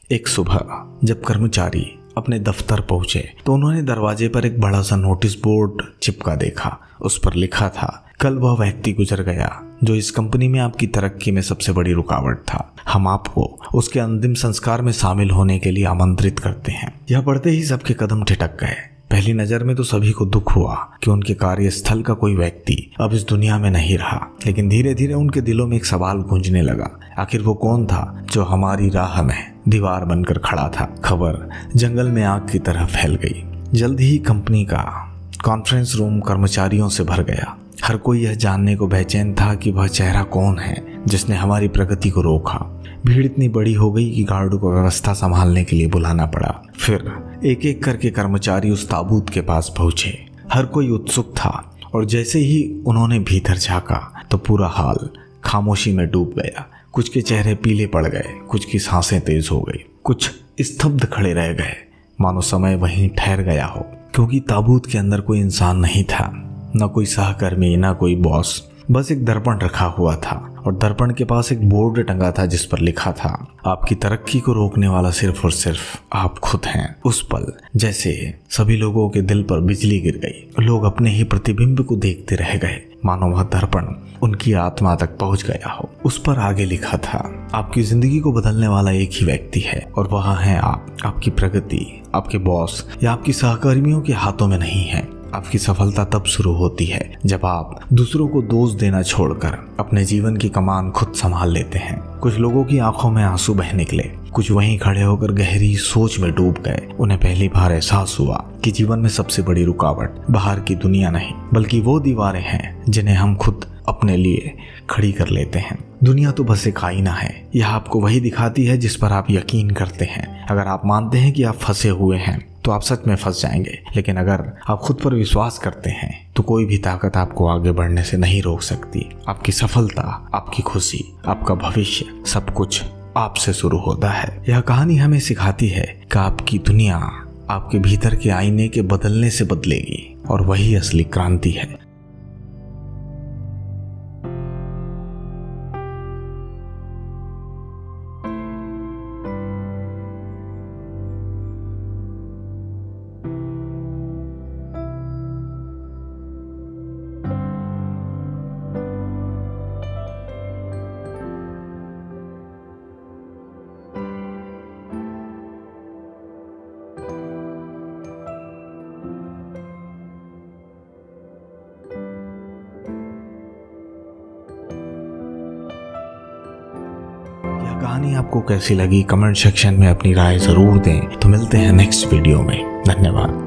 एक सुबह जब कर्मचारी अपने दफ्तर पहुंचे तो उन्होंने दरवाजे पर एक बड़ा सा नोटिस बोर्ड चिपका देखा। उस पर लिखा था, कल वह व्यक्ति गुजर गया जो इस कंपनी में आपकी तरक्की में सबसे बड़ी रुकावट था। हम आपको उसके अंतिम संस्कार में शामिल होने के लिए आमंत्रित करते हैं। यह पढ़ते ही सबके कदम ठिठक गए। पहली नजर में तो सभी को दुख हुआ कि उनके कार्यस्थल का कोई व्यक्ति अब इस दुनिया में नहीं रहा, लेकिन धीरे धीरे उनके दिलों में एक सवाल गूंजने लगा, आखिर वो कौन था जो हमारी राह में दीवार बनकर खड़ा था। खबर जंगल में आग की तरह फैल गई। जल्द ही कंपनी का कॉन्फ्रेंस रूम कर्मचारियों से भर गया। हर कोई यह जानने को बेचैन था कि वह चेहरा कौन है जिसने हमारी प्रगति को रोका। भीड़ इतनी बड़ी हो गई कि गार्ड को व्यवस्था संभालने के लिए बुलाना पड़ा। फिर एक एक करके कर्मचारी उस ताबूत के पास पहुंचे। हर कोई उत्सुक था और जैसे ही उन्होंने भीतर झांका तो पूरा हाल खामोशी में डूब गया। कुछ के चेहरे पीले पड़ गए, कुछ की सांसें तेज हो गई, कुछ स्तब्ध खड़े रह गए, मानो समय वहीं ठहर गया हो, क्योंकि ताबूत के अंदर कोई इंसान नहीं था, न कोई सहकर्मी, न कोई बॉस। बस एक दर्पण रखा हुआ था और दर्पण के पास एक बोर्ड टंगा था जिस पर लिखा था, आपकी तरक्की को रोकने वाला सिर्फ और सिर्फ आप खुद हैं। उस पल जैसे सभी लोगों के दिल पर बिजली गिर गई। लोग अपने ही प्रतिबिंब को देखते रह गए, मानो वह दर्पण उनकी आत्मा तक पहुंच गया हो। उस पर आगे लिखा था, आपकी जिंदगी को बदलने वाला एक ही व्यक्ति है और वह है आप। आपकी प्रगति आपके बॉस या आपकी सहकर्मियों के हाथों में नहीं है। आपकी सफलता तब शुरू होती है जब आप दूसरों को दोष देना छोड़कर अपने जीवन की कमान खुद संभाल लेते हैं। कुछ लोगों की आंखों में आंसू बह निकले, कुछ वहीं खड़े होकर गहरी सोच में डूब गए। उन्हें पहली बार एहसास हुआ कि जीवन में सबसे बड़ी रुकावट बाहर की दुनिया नहीं, बल्कि वो दीवारें हैं जिन्हें हम खुद अपने लिए खड़ी कर लेते हैं। दुनिया तो बस एक आईना है, यह आपको वही दिखाती है जिस पर आप यकीन करते हैं। अगर आप मानते हैं कि आप फंसे हुए हैं तो आप सच में फंस जाएंगे, लेकिन अगर आप खुद पर विश्वास करते हैं तो कोई भी ताकत आपको आगे बढ़ने से नहीं रोक सकती। आपकी सफलता, आपकी खुशी, आपका भविष्य, सब कुछ आपसे शुरू होता है। यह कहानी हमें सिखाती है कि आपकी दुनिया आपके भीतर के आईने के बदलने से बदलेगी और वही असली क्रांति है। कहानी आपको कैसी लगी कमेंट सेक्शन में अपनी राय जरूर दें। तो मिलते हैं नेक्स्ट वीडियो में। धन्यवाद।